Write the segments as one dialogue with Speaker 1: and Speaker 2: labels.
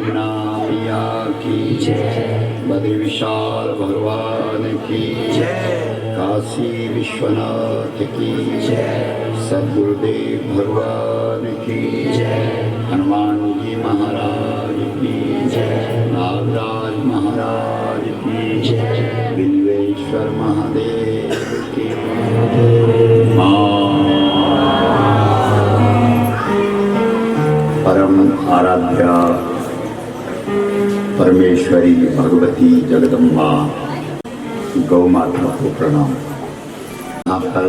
Speaker 1: मैया की जय, बद्री विशाल भगवान की जय, काशी विश्वनाथ की जय, सद्गुरुदेव भगवान की जय, हनुमान जी महाराज की जय, नागराज महाराज की जय, बिल्वेश्वर महादेव की परम आराध्या परमेश्वरी भगवती जगदम्बा गौ माता को प्रणाम। यहाँ पर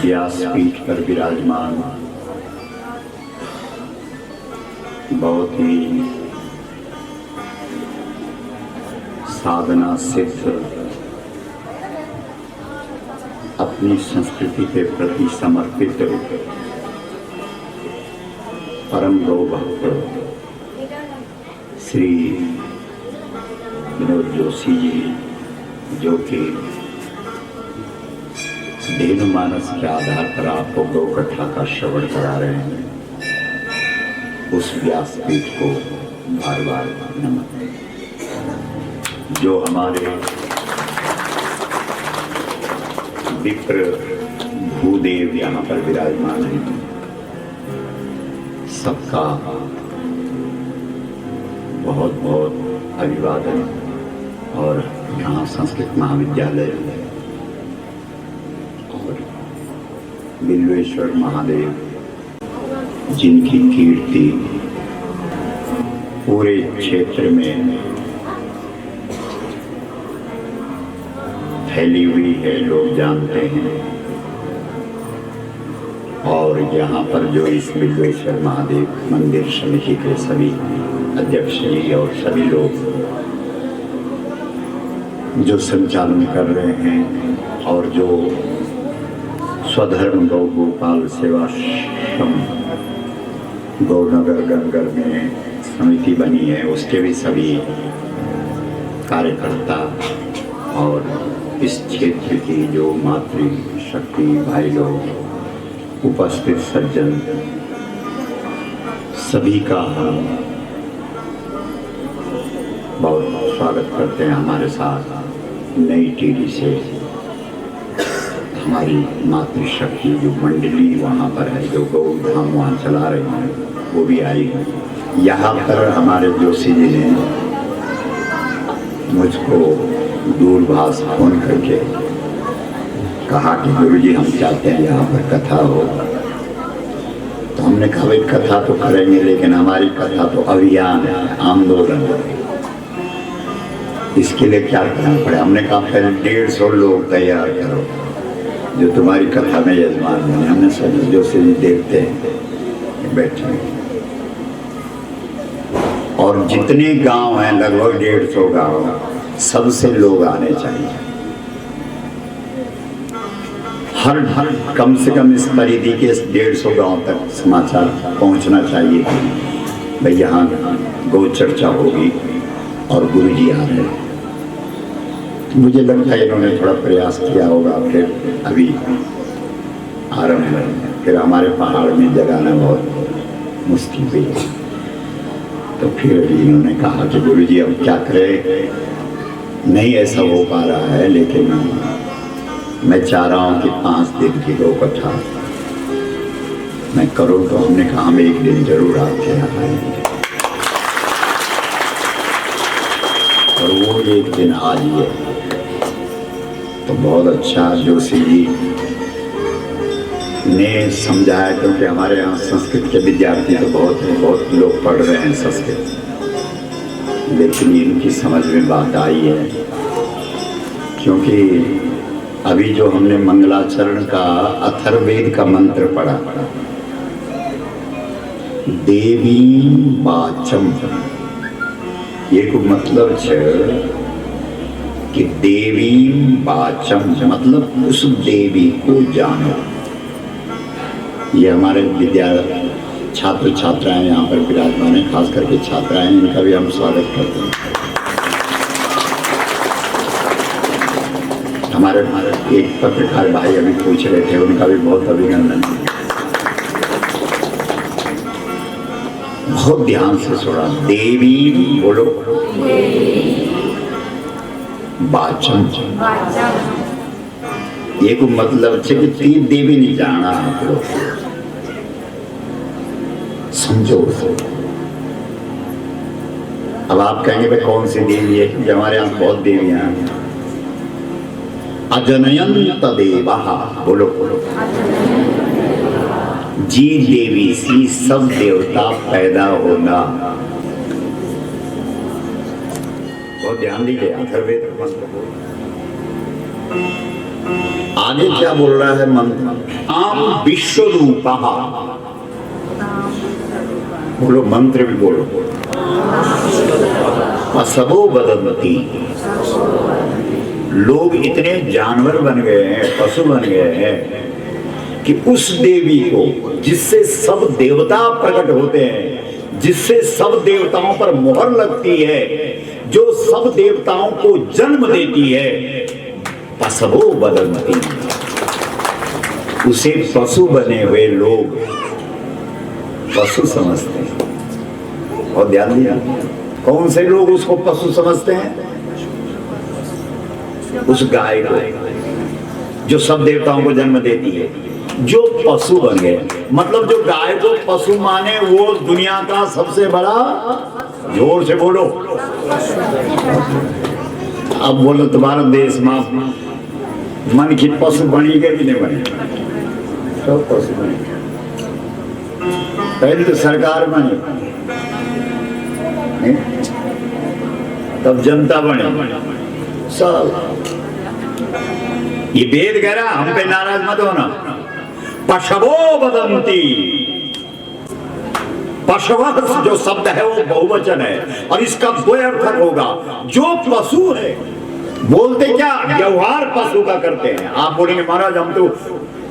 Speaker 1: व्यासपीठ पर विराजमान बहुत ही साधना सिद्ध अपनी संस्कृति के प्रति समर्पित परम गौ भक्त श्री विनोद जोशी जी, जो कि धेनु मानस के आधार पर आपको गौ कथा का श्रवण करा रहे हैं, उस व्यासपीठ को बार बार नमन। जो हमारे विप्र भूदेव यहाँ पर विराजमान हैं, सबका बहुत बहुत अभिवादन। और यहाँ संस्कृत महाविद्यालय और बिल्वेश्वर महादेव, जिनकी कीर्ति पूरे क्षेत्र में फैली हुई है, लोग जानते हैं। और यहाँ पर जो इस बिल्वेश्वर महादेव मंदिर समिति के सभी अध्यक्ष जी और सभी लोग जो संचालन कर रहे हैं, और जो स्वधर्म गौ गोपाल सेवाश्रम गौनगर गंगर में समिति बनी है, उसके भी सभी कार्यकर्ता और इस क्षेत्र की जो मातृशक्ति भाई लोग, उपस्थित सज्जन, सभी का हम बहुत स्वागत करते हैं। हमारे साथ नई टीवी से हमारी मातृशक्ति जो मंडली वहाँ पर है, जो गौ धाम वहाँ चला रही हैं, वो भी आई है। यहाँ पर हमारे जोशी जी ने मुझको दूरभाष फोन करके कहा कि गुरुजी हम चाहते हैं यहाँ पर कथा हो। तो हमने कहा भाई कथा तो करेंगे, लेकिन हमारी कथा तो अभियान है, आंदोलन है, इसके लिए क्या करना पड़े। हमने कहा पहले 150 लोग तैयार करो जो तुम्हारी कथा में यजमान बने। हमने सब जो से देखते हैं बैठे, और जितने गांव हैं लगभग 150 गांव, सबसे लोग आने चाहिए। हर कम से कम इस परिधि के 150 गांव तक समाचार पहुंचना चाहिए कि भाई यहाँ गौ चर्चा होगी और गुरुजी आ रहे हैं। मुझे लगता है इन्होंने थोड़ा प्रयास किया होगा, फिर अभी आरंभ है, फिर हमारे पहाड़ में जगाना बहुत मुश्किल हुई। तो फिर अभी इन्होंने कहा कि गुरुजी अब क्या करें, नहीं ऐसा हो पा रहा है, लेकिन मैं चाह रहा हूँ कि 5 दिन की गौ कथा मैं करूँ। तो हमने कहा हम एक दिन जरूर आपके यहाँ आएंगे, और वो एक दिन आज ही है। तो बहुत अच्छा जोशी जी ने समझाया, क्योंकि हमारे यहाँ संस्कृत के विद्यार्थी तो बहुत लोग पढ़ रहे हैं संस्कृत, लेकिन इनकी समझ में बात आई है। क्योंकि अभी जो हमने मंगलाचरण का अथर्ववेद का मंत्र पढ़ा, देवी वाचम, ये को मतलब है कि देवी वाचम मतलब उस देवी को जानो। ये हमारे छात्र छात्राएं यहाँ पर विराजमान हैं, खास करके छात्राएं, इनका भी हम स्वागत करते हैं। हमारे एक पत्रकार भाई अभी पूछ रहे थे, उनका भी बहुत अभिनंदन। बहुत ध्यान से सुना। देवी बोलो, वाचम ये को मतलब है कि तीन देवी नहीं जाना आप लोग समझो। अब आप कहेंगे भाई कौन सी देवी है, कि हमारे यहाँ बहुत देवियां हैं। अजनयंत देवा बोलो, जी देवी सी सब देवता पैदा होना। बहुत ध्यान दीजिए, अथर्ववेद मंत्र आगे क्या बोल रहा है मंत्र? आम विश्व रूपा बोलो, मंत्र भी बोलो। असबो बदंती, लोग इतने जानवर बन गए हैं, पशु बन गए हैं कि उस देवी को जिससे सब देवता प्रकट होते हैं, जिससे सब देवताओं पर मोहर लगती है, जो सब देवताओं को जन्म देती है, पशवो बदंती, उसे पशु बने हुए लोग पशु समझते हैं। और ध्यान दिया, कौन से लोग उसको पशु समझते हैं? उस गाय को जो सब देवताओं को जन्म देती है, जो पशु बन गए। मतलब जो गाय को पशु माने वो दुनिया का सबसे बड़ा, जोर से बोलो। अब बोलो तुम्हारा देश में मन की पशु बनी गई कि नहीं बनी? सब पशु बनी। पहले तो सरकार बनी, तब जनता बनी। सब ये वेद कह रहा, हम पे नाराज मत होना। पशवो बदंती, पशव जो शब्द है वो बहुवचन है और इसका दो अर्थ होगा। जो पशु है, बोलते क्या व्यवहार पशु का करते हैं। आप बोलेंगे महाराज हम तो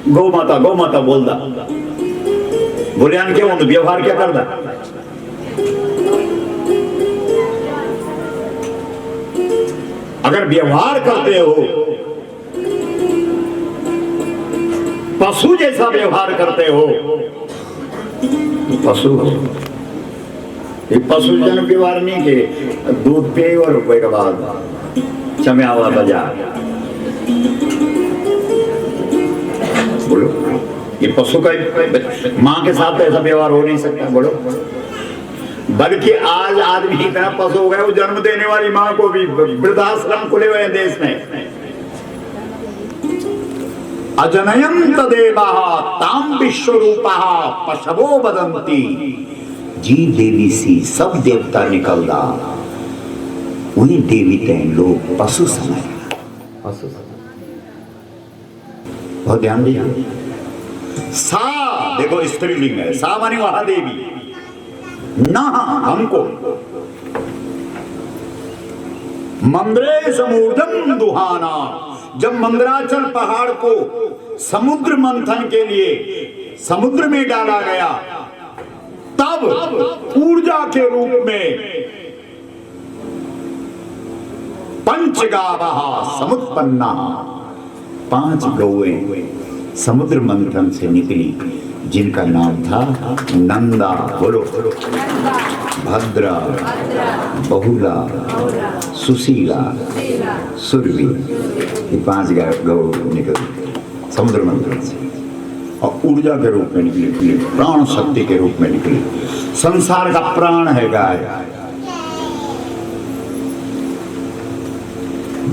Speaker 1: गौ माता बोल दा, बोले क्या तो व्यवहार क्या कर दा? अगर व्यवहार करते हो, पशु जैसा व्यवहार करते हो, पशु हो। ये पशु जन व्यवहार नहीं के दूध पे और रुपए के बाद चम्या हुआ बाजार। बोलो, ये पशु का माँ के साथ ऐसा व्यवहार हो नहीं सकता। बोलो, बल्कि आज आदमी इतना पशु हो गया, वो जन्म देने वाली माँ को भी वृद्धाश्रम खुले हुए हैं देश में। अजनयंत देवा ताम विश्वरूपा पशवो बदंती, जी देवी सी सब देवता निकलदा, उन्हीं देवी ते लोग पशु समझ। पशु बहुत ध्यान दीजिए। सा देखो स्त्रीलिंग है, सा मानी वहां देवी, ना हमको। मंद्रे समूर्धम दुहाना, जब मंदराचल पहाड़ को समुद्र मंथन के लिए समुद्र में डाला गया, तब ऊर्जा के रूप में पंचगावः समुत्पन्ना, 5 गौएं समुद्र मंथन से निकली, जिनका नाम था नंदा। बोलो, भद्रा, बहुला, सुशीला, सुरभि। ये 5 गौ निकली समुद्र मंथन से और ऊर्जा के रूप में निकली, प्राण शक्ति के रूप में निकली। संसार का प्राण है गाय।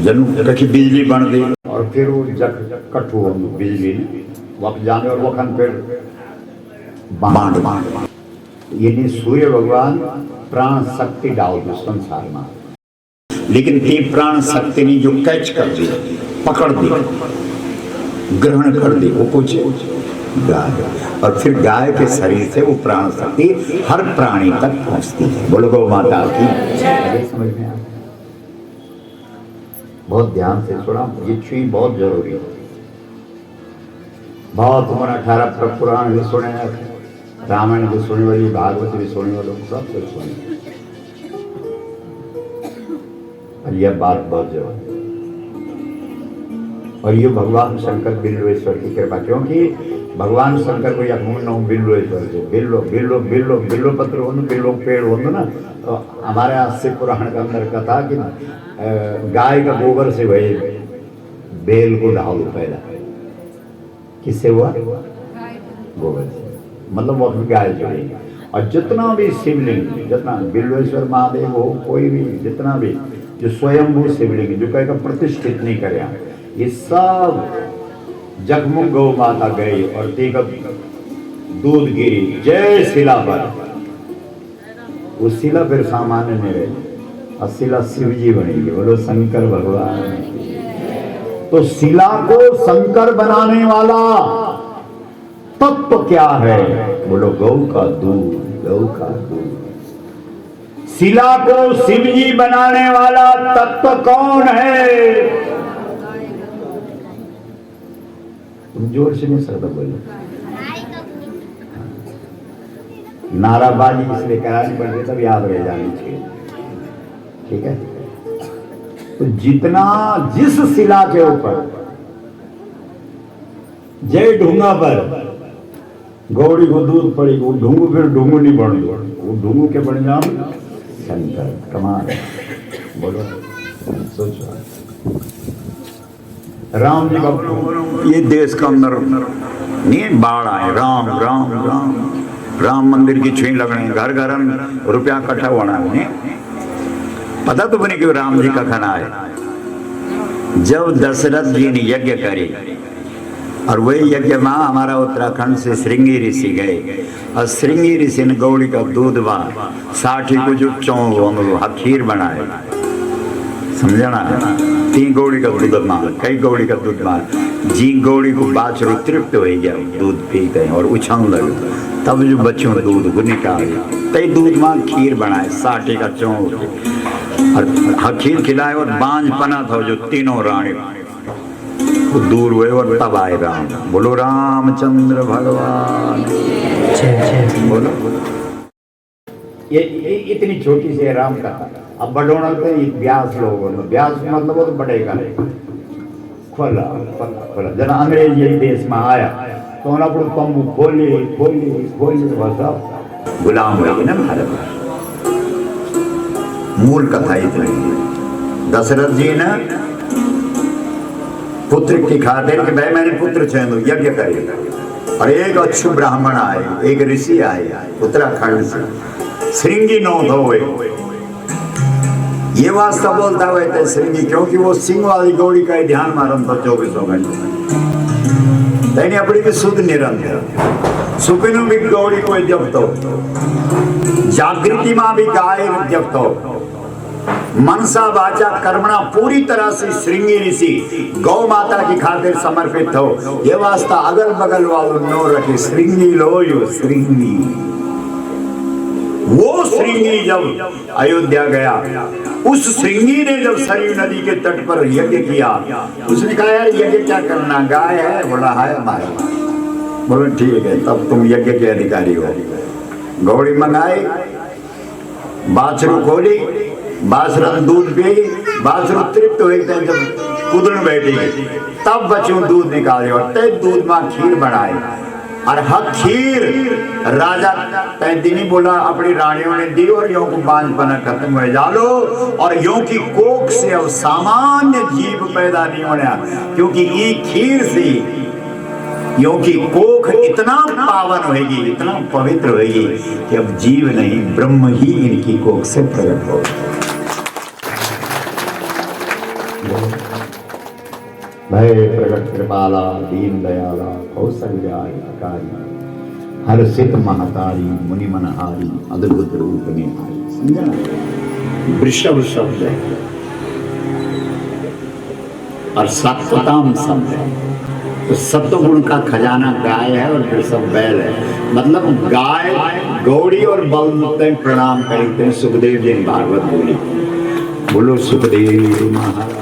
Speaker 1: जन्म रखी बिजली बन गई और फिर वो कट हुआ बिजली ने वापस जाने, और वो खन फिर बांध यानी सूर्य भगवान प्राण शक्ति डाल दो संसार में, लेकिन ते प्राण शक्ति ने जो कैच कर दी, पकड़ दी, ग्रहण कर दी, वो कुछ गाय, और फिर गाय के शरीर से वो प्राण शक्ति हर प्राणी तक पहुंचती है। बोलो गौ माता की समझ में आ? बहुत ध्यान से सुना, ये चीज बहुत जरूरी है। बहुत उम्र 18 पुराण भी सुने, रामायण भी सुने वाली, भागवत भी सुने वालों, सब कुछ सुने। और यह बात बहुत जरूरी। और ये भगवान शंकर बिल्वेश्वर की कृपा, क्योंकि भगवान शंकर को यकमुन बिल्वेश्वर से बिल्लो बिल्लो बिल्लो बिल्लो पत्र हो बिल्लो पेड़ हो ना। तो हमारे यहाँ शिव पुराण के अंदर कथा कि गाय का गोबर से वही बेल को ढालो पहला, किससे हुआ? गोबर से, मतलब वो गाय जुड़ी। और जितना भी शिवलिंग, जितना बिल्वेश्वर महादेव हो, कोई भी जितना भी जो स्वयंभू शिवलिंग जो कहेगा प्रतिष्ठित नहीं करे, ये सब जगमुग गौ माता गई और देखा दूध गिरी जय शिला पर। वो शिला फिर सामान्य नहीं रही और शिला शिव जी बनेगी। बोलो शंकर भगवान। तो शिला को शंकर बनाने वाला तत्व क्या है? बोलो गौ का दूध, गौ का दूध। शिला को शिव जी बनाने वाला तत्व कौन है? तुम जोर से नहीं सकते बोलो। नाराबाजी इसलिए करानी पड़ती तब याद रह जानी चाहिए, ठीक है? तो जितना जिस शिला के ऊपर जय ढूंगा पर गौड़ी को दूध पड़ी, वो ढूंगू फिर ढूंगू नहीं बन, वो ढूंगू के बन जाओ शंकर। कमाल है, बोलो सोचो। राम जी का ये देश का अंदर नहीं बाढ़ आए, राम राम राम राम मंदिर की छुई लगने, घर घर रुपया इकट्ठा होना है। पता तो बनी क्यों राम जी का खाना है? जब दशरथ जी ने यज्ञ करे और वही यज्ञ में हमारा उत्तराखंड से श्रृंगी ऋषि गए और श्रृंगी ऋषि ने गौड़ी का दूध बा 60 को जो खीर बनाए, समझा ना? 3 गौड़ी का दूध मार, कई गौड़ी का दूध मार, जी गौड़ी को बाछरू तृप्त हो गया, दूध पी गए और उछाल लगे, तब जो बच्चों दूध को निकाले तई दूध मार खीर बनाए 60 का चौंक और खीर खिलाए और बांझ पना था जो तीनों रानी दूर हुए और तब आए राम। बोलो रामचंद्र भगवान। बोलो ये इतनी छोटी सी राम कथा। अब बड़ोना पे ब्यास लोग, ब्यास मतलब वो तो बढ़ेगा खोला खोला। जना अंग्रेज यही देश में आया तो उन्होंने तंबू खोली खोली खोली, बस गुलाम हुए ना भारत। मूल कथा इतनी, दशरथ जी ने पुत्र की खातिर कि भाई मैंने पुत्र छेदो यज्ञ करे, और एक अच्छु ब्राह्मण आए, एक ऋषि आए उत्तराखंड से, श्रृंगी नौध हुए। ये वास्ता बोलता हुए थे श्रृंगी, क्योंकि वो सिंह वाली गौड़ी का ध्यान मारन था 24 घंटे। तेने अपनी भी शुद्ध निरंतर सुपिनु भी गौड़ी को जब तो जागृति मां भी गाय जब तो मनसा वाचा कर्मणा पूरी तरह से श्रृंगी ऋषि गौ माता की खातिर समर्पित हो। ये वास्ता अगल बगल वालों नो रखे श्रृंगी लो यो श्रृंगी। वो श्रृंगी जब अयोध्या गया, उस श्रृंगी ने जब सरयू नदी के तट पर यज्ञ किया, उसने कहा यार यज्ञ क्या करना, गाय है? बोला है हमारे। बोलो ठीक है, तब तुम यज्ञ के अधिकारी हो। गौड़ी मंगाई, बाछरू खोली, बाछरू दूध पी, बाछरू तृप्त हुए जब कुदन बैठी तब बच्चों दूध निकाले और तय दूध में खीर बनाए। और हक खीर राजा तैदिनी बोला अपनी रानियों ने दी और यों को बांझपना खत्म हो जालो, और यों की कोख से अब सामान्य जीव पैदा नहीं होना, क्योंकि ये खीर से यों की कोख इतना पावन होगी, इतना पवित्र होगी कि अब जीव नहीं ब्रह्म ही इनकी कोख से प्रकट हो। भय प्रकट कृपाला दीन दयाला कौशल्याकारी हर्षित महतारी मुनि मनहारी अद्भुत रूप में आई। समझा? वृषभ शब्द है और सत्वताम शब्द है, तो सत्वगुण का खजाना गाय है और वृषभ बैल है। मतलब गाय गौड़ी और बल प्रणाम करते हैं। सुखदेव जी भागवत बोली, बोलो सुखदेव महाराज।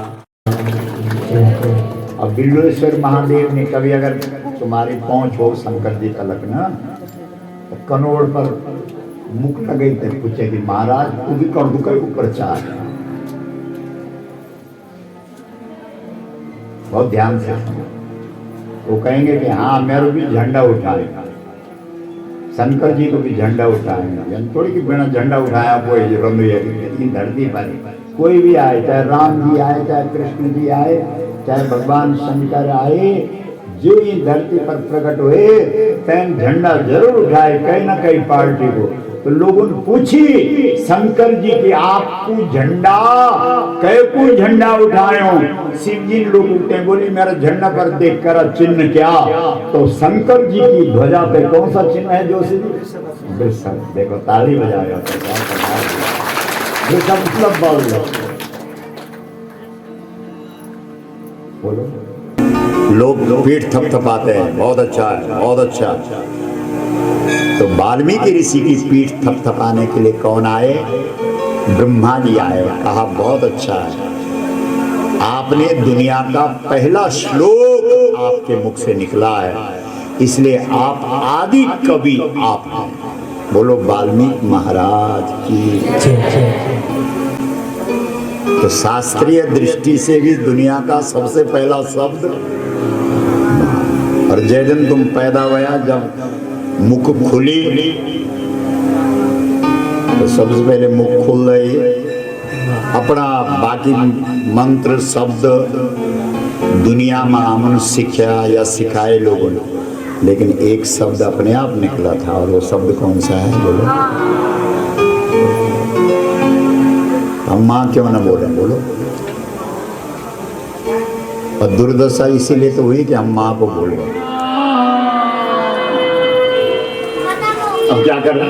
Speaker 1: अब बिल्वेश्वर महादेव ने कभी अगर तुम्हारी पहुंच हो शंकर जी तलक ना, तो कनोड़ पर मुख लगे थे, पूछे कि महाराज तू भी कर दू ऊपर चाह। बहुत ध्यान से। वो कहेंगे कि हाँ मेरे भी झंडा उठाए, शंकर जी को भी झंडा उठाएंगे, थोड़ी कि बिना झंडा उठाया कोई लेकिन धरती पर कोई भी आए, चाहे राम जी आए, चाहे कृष्ण जी आए, चाहे भगवान शंकर आए, जो ये धरती पर प्रकट हुए तैन झंडा जरूर उठाए कहीं ना कहीं पार्टी को। तो लोगों ने पूछी शंकर जी की आपको झंडा को झंडा उठाए हो? शिव जी लोग उठते हैं, बोली मेरा झंडा पर देख कर चिन्ह क्या? तो शंकर जी की ध्वजा पे कौन सा चिन्ह है जोशी जी? देखो ताली बजाया बोलो। लोग पीठ थपथपाते हैं, बहुत अच्छा है, बहुत अच्छा। तो वाल्मीकि ऋषि की पीठ थपथपाने के लिए कौन आए? ब्रह्मा जी आए, कहा बहुत अच्छा है, आपने दुनिया का पहला श्लोक आपके मुख से निकला है, इसलिए आप आदि कवि आप हैं। बोलो वाल्मीकि महाराज की। तो शास्त्रीय दृष्टि से भी दुनिया का सबसे पहला शब्द, और जय दिन तुम पैदा हुआ जब मुख खुली तो सबसे पहले मुख खुल रही, अपना बाकी मंत्र शब्द दुनिया में हमने सीखा या सिखाए लोगों ने, लेकिन एक शब्द अपने आप निकला था, और वो शब्द कौन सा है? बोलो। हम माँ क्यों ना बोले? बोलो। और दुर्दशा इसीलिए तो हुई कि हम माँ को बोल रहे। अब क्या करना?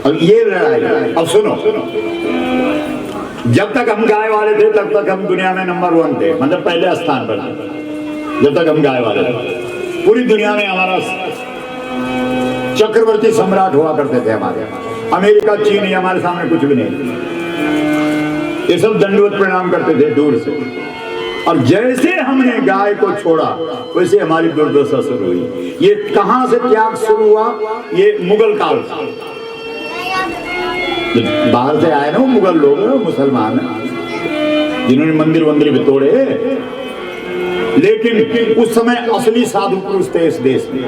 Speaker 1: अब ये लड़ाई, अब सुनो, जब तक हम गाय वाले थे तब तक हम दुनिया में नंबर 1 थे, मतलब पहले स्थान पर थे। जब तक हम गाय वाले थे पूरी दुनिया में हमारा चक्रवर्ती सम्राट हुआ करते थे। हमारे अमेरिका चीन ये हमारे सामने कुछ भी नहीं, ये सब दंडवत प्रणाम करते थे दूर से। और जैसे हमने गाय को छोड़ा वैसे हमारी दुर्दशा शुरू हुई। ये कहां से त्याग शुरू हुआ? ये मुगल काल से। बाहर से आए ना मुगल लोग, मुसलमान, जिन्होंने मंदिर वंदिर भी तोड़े, लेकिन उस समय असली साधु पुरुष थे इस देश में।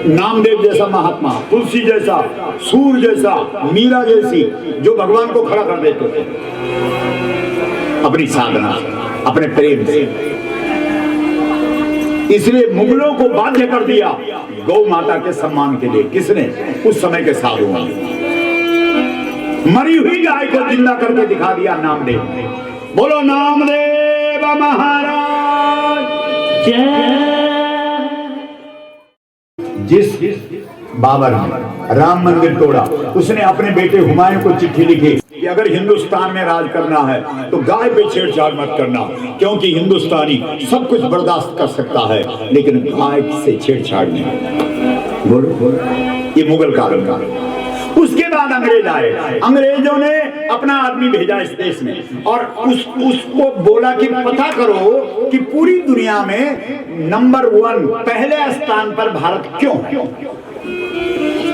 Speaker 1: नामदेव जैसा महात्मा, तुलसी जैसा, सूर जैसा, मीरा जैसी, जो भगवान को खड़ा कर देते थे अपनी साधना, अपने प्रेम से। इसलिए मुगलों को बाध्य कर दिया गौ माता के सम्मान के लिए। किसने? उस समय के साधुओं ने। मरी हुई गाय को जिंदा करके दिखा दिया नामदेव ने। बोलो नामदेव महाराज जिस बाबर ने राम मंदिर तोड़ा, उसने अपने बेटे हुमायूं को चिट्ठी लिखी कि अगर हिंदुस्तान में राज करना है तो गाय पे छेड़छाड़ मत करना, क्योंकि हिंदुस्तानी सब कुछ बर्दाश्त कर सकता है लेकिन गाय से छेड़छाड़ नहीं। बोलो, ये मुगल काल का। उसके बाद अंग्रेज आए। अंग्रेजों ने अपना आदमी भेजा इस देश में और उसको बोला कि पता करो कि पूरी दुनिया में नंबर 1 पहले स्थान पर भारत क्यों है,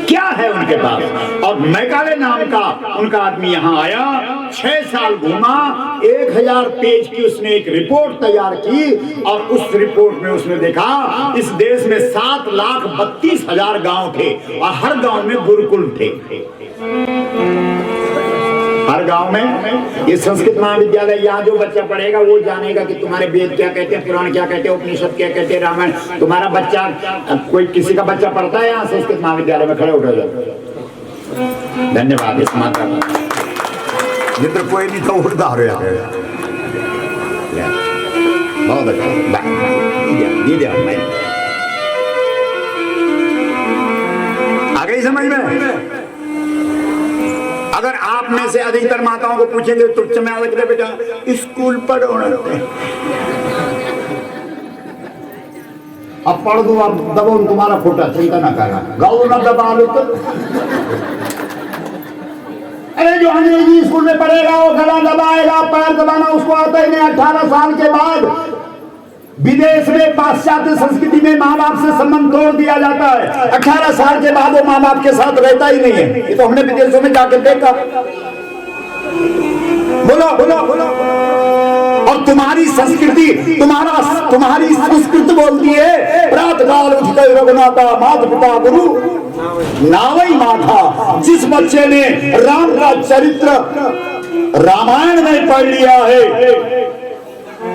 Speaker 1: क्या है उनके पास। और मैकाले नाम का उनका आदमी यहाँ आया, 6 साल घूमा, 1000 पेज की उसने एक रिपोर्ट तैयार की और उस रिपोर्ट में उसने देखा इस देश में 7,32,000 गांव थे और हर गांव में गुरुकुल थे। हर गांव में ये संस्कृत महाविद्यालय, यहाँ जो बच्चा पढ़ेगा वो जानेगा कि तुम्हारे वेद क्या कहते हैं, पुराण क्या कहते हैं, उपनिषद क्या कहते हैं, रामायण। तुम्हारा बच्चा, कोई किसी का बच्चा पढ़ता है यहाँ संस्कृत महाविद्यालय में? खड़े उठो जाओ। धन्यवाद। इस माता मित्र कोई नहीं तो उठता रहे। बहुत अच्छा, आ गई समझ में? अगर आप में से अधिकतर माताओं को पूछेंगे तो चमावत बेटा स्कूल पढ़ो, अब पढ़ दो, अब दबो तुम्हारा फोटा, चिंता ना करना, गौ न दबा लो तो। अरे जो अंग्रेजी स्कूल में पढ़ेगा वो गला दबाएगा, पैर दबाना उसको आता ही नहीं। 18 साल के बाद विदेश में पाश्चात्य संस्कृति में माँ बाप से संबंध तोड़ दिया जाता है। 18 साल के बाद वो माँ बाप के साथ रहता ही नहीं है। ये तो हमने विदेशों में जाकर देखा। बोलो बोलो बोलो। और तुम्हारी संस्कृति, तुम्हारी संस्कृति बोलती है प्रातः काल उठकर रघुनाथा माता पिता गुरु नावई माथा। जिस बच्चे ने राम का चरित्र रामायण में पढ़ लिया है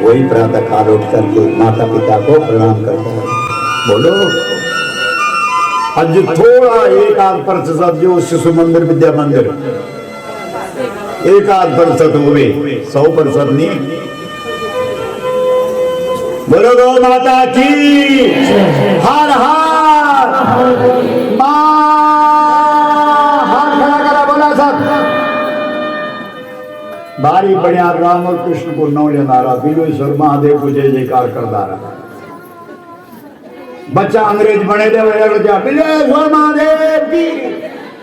Speaker 1: वही प्रातः काल उठ करके माता पिता को प्रणाम करता है। बोलो आज थोड़ा एक आध प्रतिशत जो शिशु मंदिर विद्या मंदिर एक आध प्रतिशत हुए, 100% नहीं। बोलो गौ माता की हर हर हाथ खड़ा करा बोला सब बारी बढ़िया राम और कृष्ण को नौ लेना रहा बिल्वेश्वर महादेव को जय जयकार करता रहा। बच्चा अंग्रेज बने दे बिल्वेश्वर महादेव की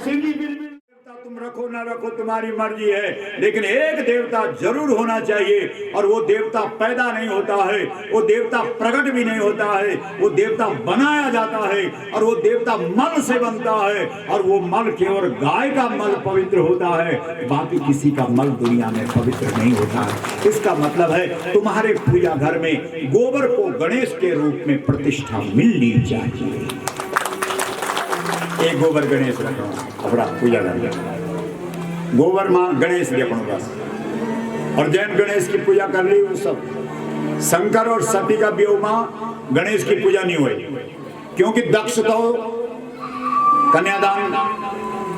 Speaker 1: शिव जी तुम रखो ना रखो तुम्हारी मर्जी है, लेकिन एक देवता जरूर होना चाहिए। और वो देवता पैदा नहीं होता है, वो देवता प्रकट भी नहीं होता है, वो देवता बनाया जाता है। और वो देवता मल से बनता है, और वो मल केवल गाय का मल पवित्र होता है, बाकी किसी का मल दुनिया में पवित्र नहीं होता है। इसका मतलब है तुम्हारे पूजा घर में गोबर को गणेश के रूप में प्रतिष्ठा मिलनी चाहिए। एक गोबर गणेश रखो अपना पूजा कर गोबर मां गणेश के अपनों पास, और जैन गणेश की पूजा कर ली वो सब। शंकर और सती का वियोग मां गणेश की पूजा नहीं हुई, क्योंकि दक्ष तो कन्यादान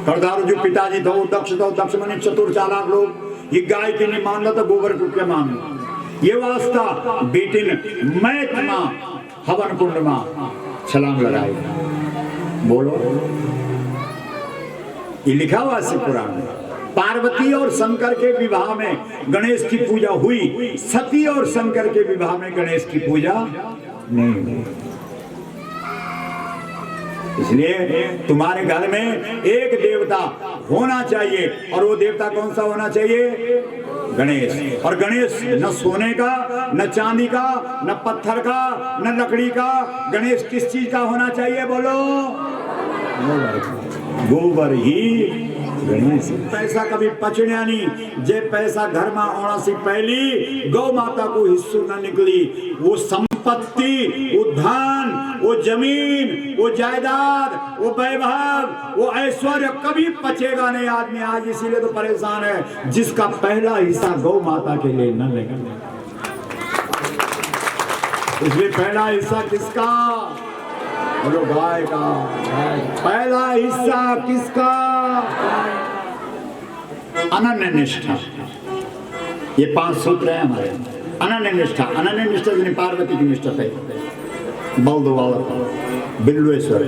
Speaker 1: करदार जो पिताजी थे वो दक्ष तो दक्ष मने चतुर चालाक लोग। ये गाय के नहीं मान रहा था, गोबर को क्या मान ये वास्ता बेटी ने मैं मां हवन कुंड मां छलांग लगाई। बोलो ये लिखा हुआ शिव पुराण में। पार्वती और शंकर के विवाह में गणेश की पूजा हुई, सती और शंकर के विवाह में गणेश की पूजा नहीं हुई। इसलिए तुम्हारे घर में एक देवता होना चाहिए, और वो देवता कौन सा होना चाहिए? गणेश। और गणेश न सोने का, न चांदी का, न पत्थर का, न लकड़ी का। गणेश किस चीज का होना चाहिए? बोलो गोबर ही गणेश। पैसा कभी पचड़िया नहीं। जे पैसा घर में आना से पहली गौ माता को हिस्सों न निकली, वो संपत्ति, वो धन, वो जमीन, वो जायदाद, वो वैभव, वो ऐश्वर्य कभी पचेगा नहीं आदमी। आज इसीलिए तो परेशान है, जिसका पहला हिस्सा गौ माता के लिए न लेगा। इसलिए पहला हिस्सा किसका? बोलो गाय का। पहला हिस्सा किसका? अनन्य निष्ठा। ये 5 सूत्र है हमारे। अनन्य निष्ठा, अनन्य निष्ठा यानी पार्वती की निष्ठा है। बिल्वेश्वर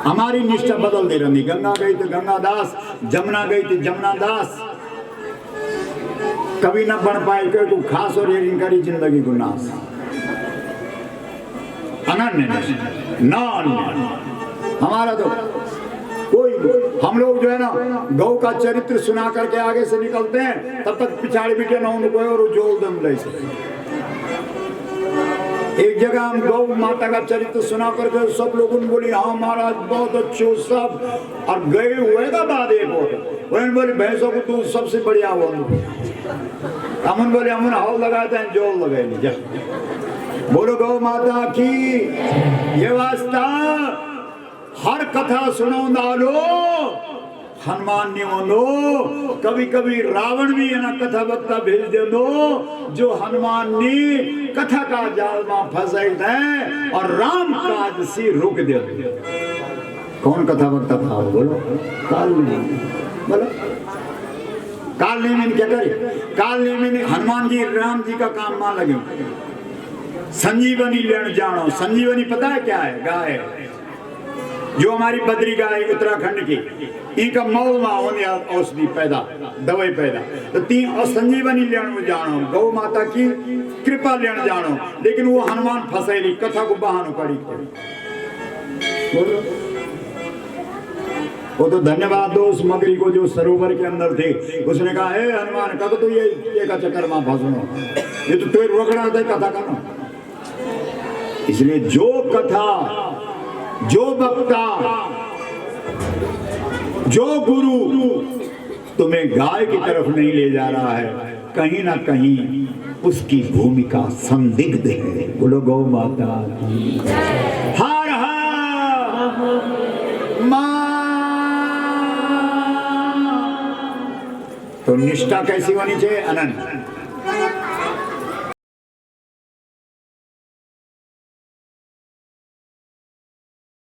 Speaker 1: हमारी निष्ठा बदल दे रही। गंगा गई तो गंगा दास, जमुना गई तो जमुना दास। कभी न बन पाए कोई खास और ये करी जिंदगी को नाश। अनन्य ना हमारा तो कोई, हम लोग जो है ना गौ का चरित्र सुना करके आगे से निकलते हैं, तब तक पिछाड़ी बिटे ना उनको और जोल दम ले से। एक जगह हम गौ माता का चरित्र सुना करके सब लोगों ने बोली हाँ महाराज बहुत अच्छे सब, और गए हुए का बाद एक और बोले भैंसों को तू सबसे बढ़िया हुआ। अमन बोले अमन हाव लगाते हैं जोल लगाए नहीं। बोलो गौ माता की ये वास्ता हर कथा सुनो डालो हनुमान ने दो। कभी कभी रावण भी है ना कथा वक्ता भेज दे दो, जो हनुमान ने कथा का जाल में फंसाई है और राम काज से रोक दे। कौन कथा वक्ता था? बोलो काल नेमी। बोलो काल नेमी क्या करे? काल नेमी हनुमान जी राम जी का काम मान लगे। संजीवनी लेन जानो। संजीवनी पता है क्या है? गाय जो हमारी बद्री गाय उत्तराखंड की, इनका मौल होने औषधि पैदा, दवाई पैदा। तो 3 और संजीवनी लेन जानो, गौ माता की कृपा लेन जानो। लेकिन वो हनुमान फंसेली कथा को बहानो करी। वो तो धन्यवाद दो उस मगरी को जो सरोवर के अंदर थे। उसने कहा हे हनुमान कब तो ये का चक्कर में फंसनो, ये तो तेरे रोकना था कथा करना। इसलिए जो कथा, जो वक्ता, जो गुरु तुम्हें गाय की तरफ नहीं ले जा रहा है, कहीं ना कहीं उसकी भूमिका संदिग्ध है। बोलो गौ माता की हर हर मां। तो निष्ठा कैसी होनी चाहिए? अनंत।